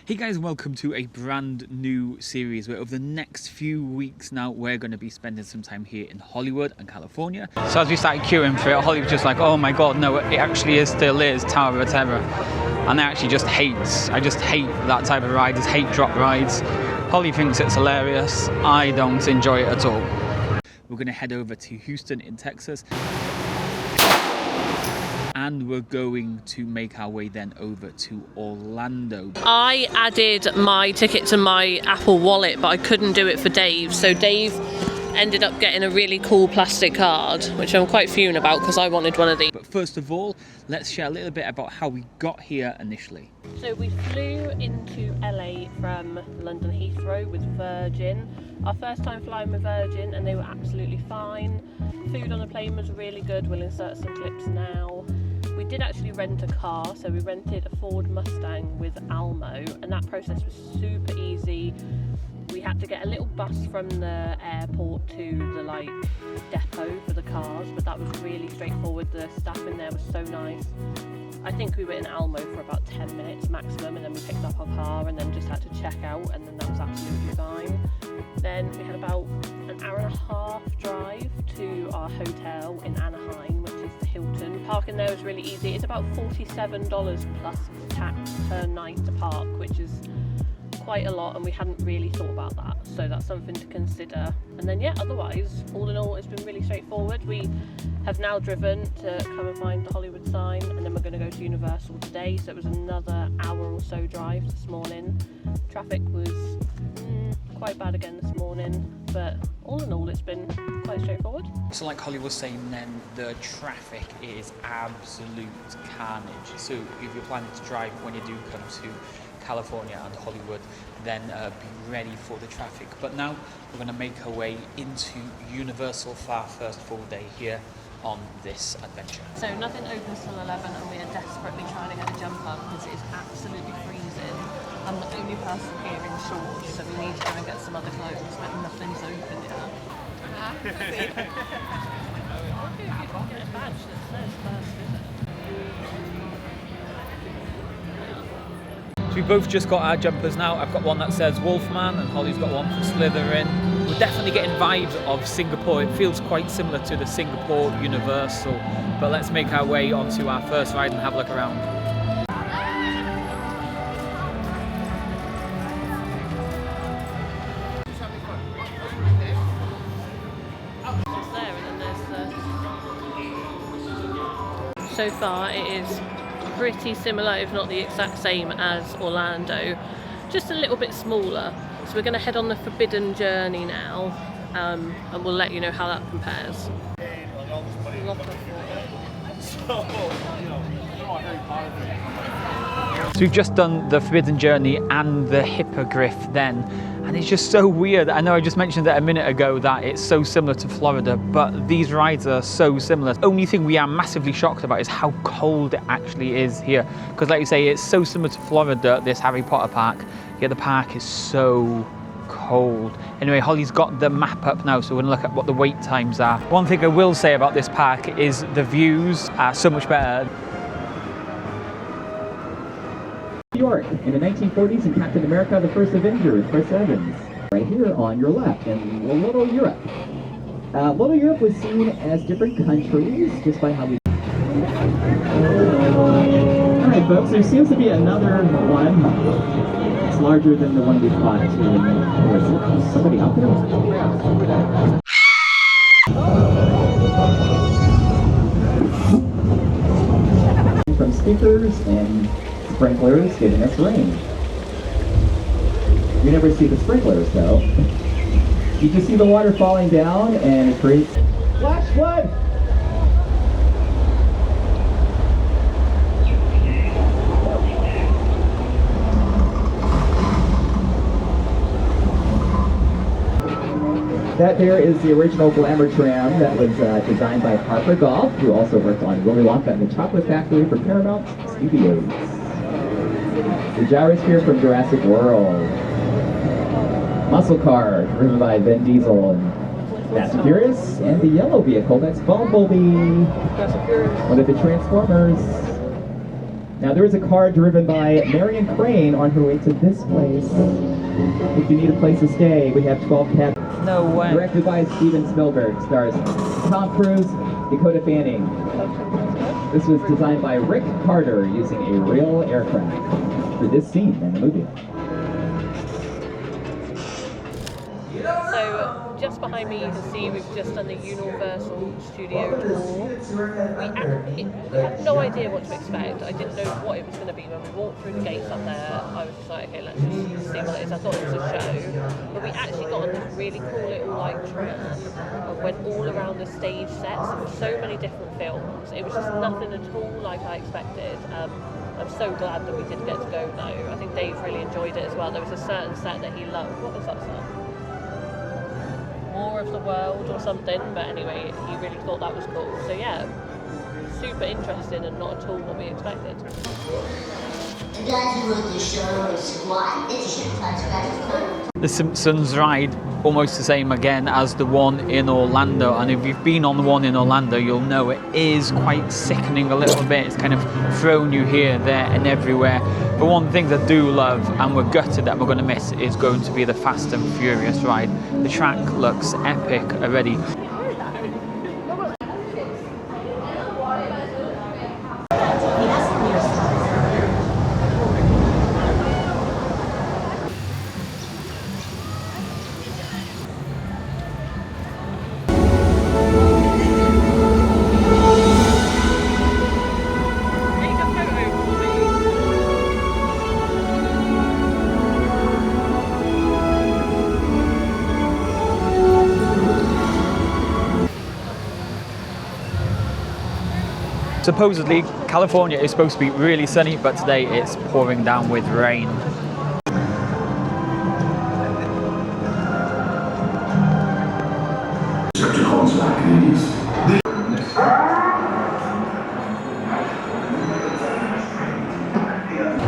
Hey guys, welcome to a brand new series where over the next few weeks now we're going to be spending some time here in Hollywood and California. So as we started queuing for it, Holly was just like, oh my god, no, it actually still is Tower of Terror. And I just hate that type of ride. I just hate drop rides. Holly thinks it's hilarious. I don't enjoy it at all. We're going to head over to Houston in Texas. And we're going to make our way then over to Orlando. I added my ticket to my Apple Wallet, but I couldn't do it for Dave. So Dave ended up getting a really cool plastic card, which I'm quite fuming about because I wanted one of these. But first of all, let's share a little bit about how we got here initially. So we flew into LA from London Heathrow with Virgin. Our first time flying with Virgin, and they were absolutely fine. Food on the plane was really good. We'll insert some clips now. We did actually rent a car, so we rented a Ford Mustang with Almo, and that process was super easy. We had to get a little bus from the airport to the depot for the cars, but that was really straightforward. The staff in there was so nice. I think we were in Almo for about 10 minutes maximum, and then we picked up our car and then just had to check out, and then that was absolutely fine. Then we had about an hour and a half drive to our hotel in Anaheim, which is the Hilton. Parking there was really easy. It's about $47 plus tax per night to park, which is quite a lot, and we hadn't really thought about that, so that's something to consider. And then yeah, otherwise, all in all, it's been really straightforward. We have now driven to come and find the Hollywood sign, and then we're going to go to Universal today, so it was another hour or so drive this morning. Traffic was quite bad again this morning, but all in all, it's been quite straightforward. So like Holly was saying then, the traffic is absolute carnage. So if you're planning to drive when you do come to California and Hollywood, then be ready for the traffic. But now we're going to make our way into Universal for our first full day here on this adventure. So nothing opens till 11, and we are desperately trying to get a jump up because it is absolutely freezing. I'm the only person here in shorts, so we need to go and get some other clothes, but nothing's open yet. So we both just got our jumpers now. I've got one that says Wolfman and Holly's got one for Slytherin. We're definitely getting vibes of Singapore. It feels quite similar to the Singapore Universal. But let's make our way onto our first ride and have a look around. So far it is pretty similar, if not the exact same as Orlando, just a little bit smaller. So we're going to head on the Forbidden Journey now, and we'll let you know how that compares. So we've just done the Forbidden Journey and the Hippogriff then, and it's just so weird. I know I just mentioned that a minute ago that it's so similar to Florida, but these rides are so similar. The only thing we are massively shocked about is how cold it actually is here. Because like you say, it's so similar to Florida, this Harry Potter park, yet the park is so cold. Anyway, Holly's got the map up now, so we're gonna look at what the wait times are. One thing I will say about this park is the views are so much better. New York in the 1940s, and Captain America: The First Avenger with Chris Evans. Right here on your left in Little Europe. Little Europe was seen as different countries just by how we... Alright folks, there seems to be another one. It's larger than the one we caught in... There's somebody out there? From speakers and sprinklers giving us rain. You never see the sprinklers though. You just see the water falling down and it creates flash flood. That there is the original Glamour tram that was designed by Harper Golf, who also worked on Willy Wonka and the Chocolate Factory for Paramount Studios. The gyrosphere from Jurassic World. Muscle car, driven by Vin Diesel and Fast and Furious. And the yellow vehicle, that's Bumblebee. One of the Transformers. Now there is a car driven by Marion Crane on her way to this place. If you need a place to stay, we have 12 cabins. No way. Directed by Steven Spielberg, stars Tom Cruise, Dakota Fanning. This was designed by Rick Carter using a real aircraft for this scene in the movie. So just behind me you can see we've just done the Universal Studio tour. We had no idea what to expect. I didn't know what it was going to be. When we walked through the gates up there, I was just like, okay, let's just see what it is. I thought it was a show. But we actually got on this really cool little like tram and went all around the stage sets. There were so many different films. It was just nothing at all like I expected. I'm so glad that we did get to go though. I think Dave really enjoyed it as well. There was a certain set that he loved. What was that set? More of the World or something, but anyway, he really thought that was cool. So yeah, super interesting and not at all what we expected. The Simpsons ride, almost the same again as the one in Orlando, and if you've been on the one in Orlando you'll know it is quite sickening a little bit. It's kind of thrown you here, there and everywhere. But one of the things I do love, and we're gutted that we're going to miss, is going to be the Fast and Furious ride. The track looks epic already. Supposedly, California is supposed to be really sunny, but today it's pouring down with rain.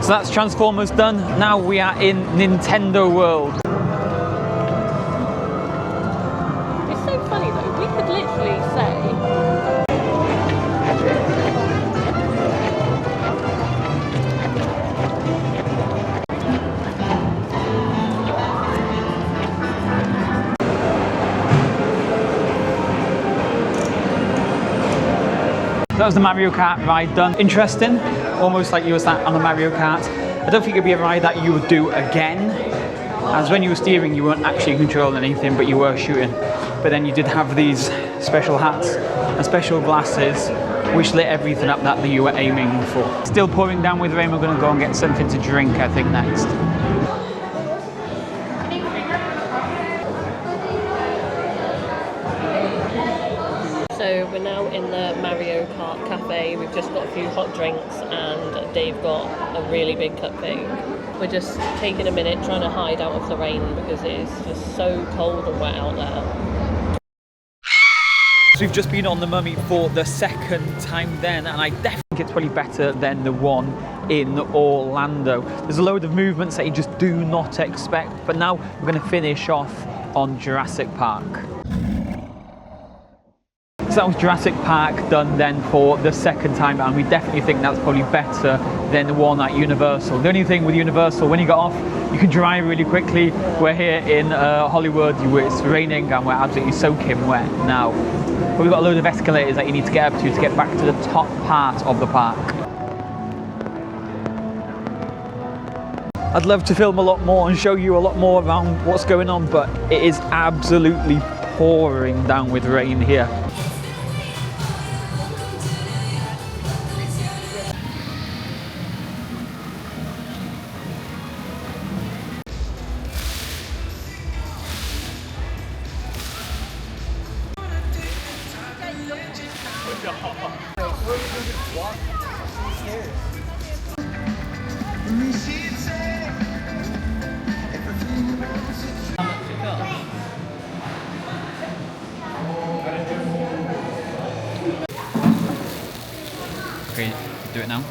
So that's Transformers done. Now we are in Nintendo World. It's so funny though, we could literally say that was the Mario Kart ride done. Interesting, almost like you were sat on a Mario Kart. I don't think it'd be a ride that you would do again, as when you were steering you weren't actually controlling anything but you were shooting. But then you did have these special hats and special glasses which lit everything up that you were aiming for. Still pouring down with rain, we're going to go and get something to drink I think next. So we're now in the Mario Kart cafe. We've just got a few hot drinks and Dave got a really big cupcake. We're just taking a minute trying to hide out of the rain because it is just so cold and wet out there. So we've just been on the Mummy for the second time then, and I definitely think it's probably better than the one in Orlando. There's a load of movements that you just do not expect, but now we're going to finish off on Jurassic Park. So that was Jurassic Park done then for the second time, and we definitely think that's probably better than the one at Universal. The only thing with Universal, when you get off, you can dry really quickly. We're here in Hollywood, it's raining and we're absolutely soaking wet now. But we've got a load of escalators that you need to get up to get back to the top part of the park. I'd love to film a lot more and show you a lot more around what's going on, but it is absolutely pouring down with rain here. Okay, do it now.